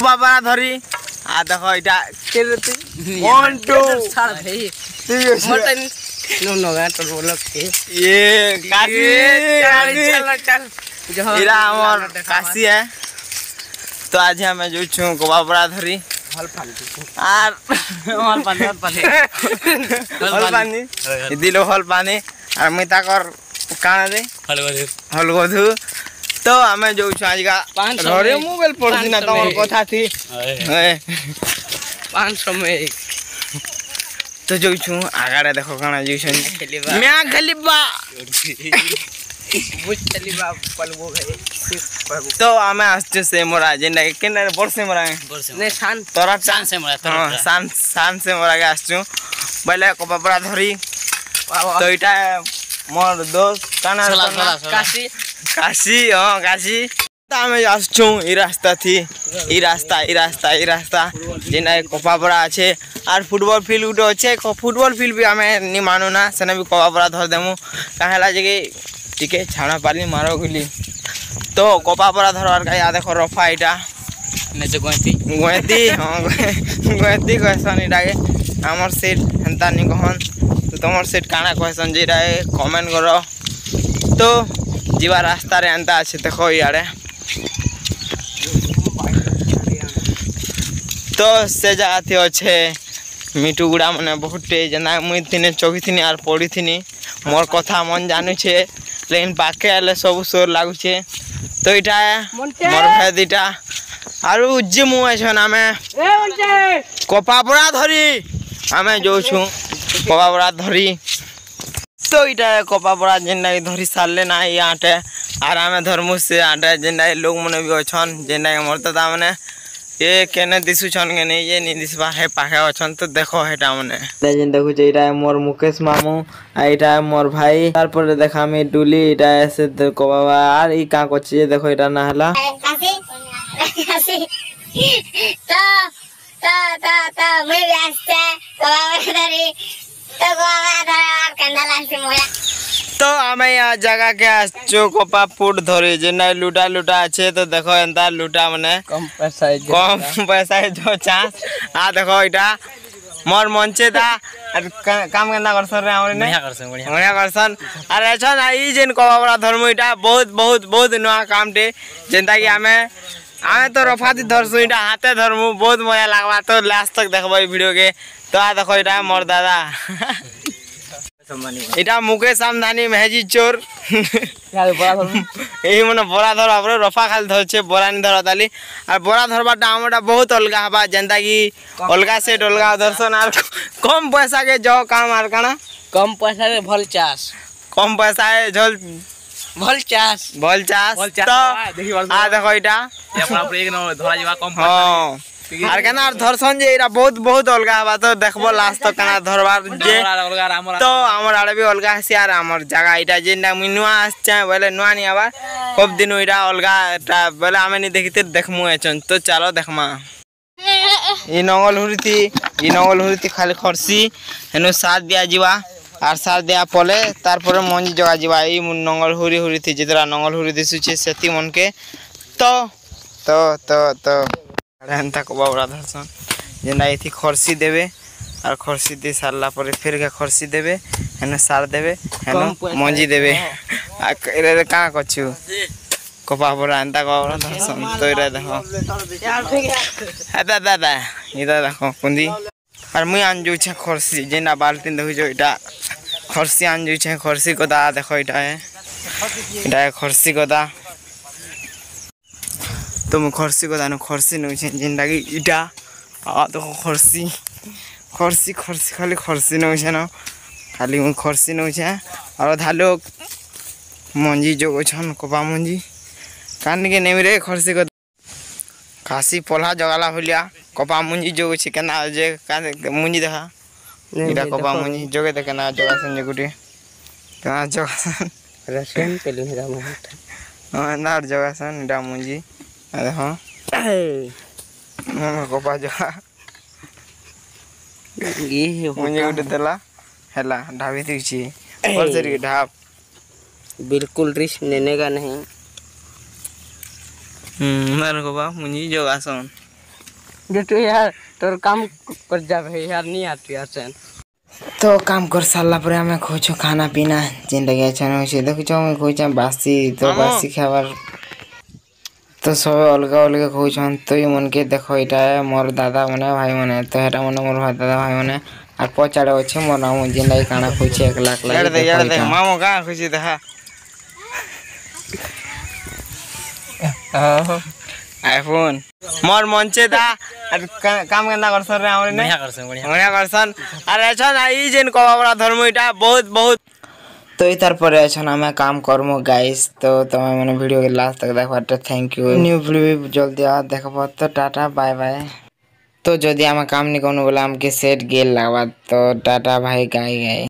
बाबा धरी आ देखो इटा के रहती 1 2 साल भाई मटन नो नो गाटर बोलक के ये काशी चल इरा हमर काशी है। तो आज हमें जो छु गोबाबरा धरी हल पानी आर हल पानी दिलो हल पानी और मिता कर काना दे हल गधु। तो हमें जो छु आज का घरे मोबाइल पड़सी ना तमर कथा थी 500 में तो जो छु आगारे देखो काना जो छु मैं खलीबा बुझ खलीबा पलबो भाई। तो हमें आस्ते से मोरा जेंडा केना वर्षे मोरा ने शान तोरा शान से मोरा हां शान से मोरा के आस्छु पहले कोपाबरा धरी। तो इटा मोर दोस्त काना काशी काशी हां काशी तो हमें आस्छु ई रास्ता थी ई रास्ता जेना कोपाबरा আছে আর ফুটবল ফিল্ড উঠে আছে ফুটবল ফিল্ড भी हमें नि मानु ना सेना भी कोपाबरा धर देमु काहेला जे टिके छाना पाली मारो गली। तो कोपाबरा धरवार का याद देखो रफा इटा ने जे गोयती हां गोयती कहसन इटा के हमर सेट हंता नि कहन। तो तमर सेट काना कहसन जेरा कमेंट करो। तो जीवा रास्ता रे अंता আছে देखो यारे। तो से जगह थी अच्छे मिठू गुड़ा मैंने बहुत जना मुई थिने चौकी थी आर पढ़ी थी मोर कथा मन जानू छे लेकिन पाके आले सब सोर लागू छे। तो इटा मोर भाई दीटा आरु उज्जी मुए छन आमे कोपाबरा धरी आमे जो छु कोपाबरा धरी। तो इटा कोपाबरा जेंडा धरी सारले ना याटे आर आमे धर्मु से आटे जेंडा लोग मने भी अछन जेंडा मोर दादा मने ये केने दिसु छन के नहीं ये नि दिसबा है पाखे अछन। तो देखो हेटा मने जेन देखु जे इटा मोर मुकेश मामू आ इटा मोर भाई तार पर देखा मी डुली इटा से को बाबा आर ई का कोची देखो इटा ना हला काशी तो मैं रास्ता कोबाबरा तो कोबाबरा कंदा लासी मोया। तो हमें यहाँ जगह के आछो कोपा फूट धरे जेना लुटा अच्छे। तो देखो एंता लुटा मने कम पैसा जो चांस आ देखो इटा मोर मंचे ता काम केना करसन रे हमरे ने बढ़िया करसन। अरे छन ई जेन कोबाबरा धर्म इटा बहुत नया काम टे जेंता कि हमें तो रफाती धरसु इटा हाथे धरमु बहुत मजा लागबा। तो लास्ट तक देखबो ई वीडियो के। तो आ देखो इटा मोर दादा इटा मुकेश आमदानी मेहजी चोर यही मन बोरा धर आपरे रफा खाली धरछे बोरा नि धर ताली और बोरा धरबाटा हमटा बहुत अलगा हबा जेंता कि अलगा सेट अलगा दर्शन आर कम पैसा के जो काम आर काना कम पैसा रे भल चास कम पैसा है झल भल चास तो आ देखो इटा अपना एक न धरा जीवा कम हां आर केना धरसन जे इरा बहुत अलगा हबा। तो देखबो लास्ट तक केना धरबार जे तो हमर आड़े भी अलगा हसी आर हमर जगह इटा जेना मिनुआ आछे बोले नुआ नि आबा खूब दिन इरा अलगा ता बोले हमें नि देखिते देखमु एचन। तो चलो देखमा ई नंगल हुरीती खाली खरसी हेनु साथ दिया जीवा आर साथ दिया पले तार पर मंजी जगा जीवा ई नंगल हुरीती जितरा नंगल हुरी दिसुचे सेती मन के। तो एंता कोबाबरा धरसन जेना इथि खरसी देबे और खरसी दे सारला पर फिर के खरसी देबे हेने सार देबे हेने मंजी देबे आ रे का कछु कोबाबरा एंता कोबाबरा धरसन। तो रे देखो दादा इदा देखो कुंदी और मुई आंजू छे खरसी जेना बाल्टी देखु जो इटा खरसी आंजू छे खरसी को दा देखो इटा खरसी को दा। तो मैं खरसी को दानो खरसी नउ छे जेंडा कि इटा आ तो खरसी खाली खरसी नउ छे न खाली मैं खरसी नउ छे और धालो मंजी जो छन कोपा मंजी कान के नेमी रे खरसी को खासी पोला जगाला होलिया कोपा मंजी जो छे केना जे मंजी देखा इटा कोपा मंजी जोगे देखे ना जगा संजे गुटी का जगा रेस्टोरेंट पे लेरा मोहट हां ना जगा सन इटा मंजी अरे हाँ कोपा जगा ये मुझे उठे देला हेला ढाबी दिखी और जरी ढाब बिल्कुल रिस्क लेने का नहीं मार को बा मुझे जो आसन যেটু यार তোর কাম কর যাবে यार नहीं आती आसन तो काम कर सारा पर आम खोज खाना पीना जेनटा कि अच्छा होचे देखुच मुझे खोज बासी तो बासी खाबार तो सब अलग अलग खोजन तो ये मन के देखो यहाँ मोर दादा मैंने भाई मैंने तो हेटा मैंने मोर दादा भाई मैंने और पचाड़े अच्छे मोर नाम जेनटा कि खाना खोजे 1 लाख लगे मामो का खुशी देखा आईफोन मोर मंचे दा काम केना करसन रे हमरे ने बढ़िया करसन अरे छन ई जेन कबाबरा धर्म इटा बहुत बहुत तो इधर पर छन हम काम करमो गाइस तो तमे माने वीडियो के लास्ट तक देखबाटे थैंक यू न्यू वीडियो जल्दी आ देखबो तो टाटा बाय बाय तो जदी हम काम नि कोनो बोला हमके सेट गेल लागबा तो टाटा भाई गाय गाय।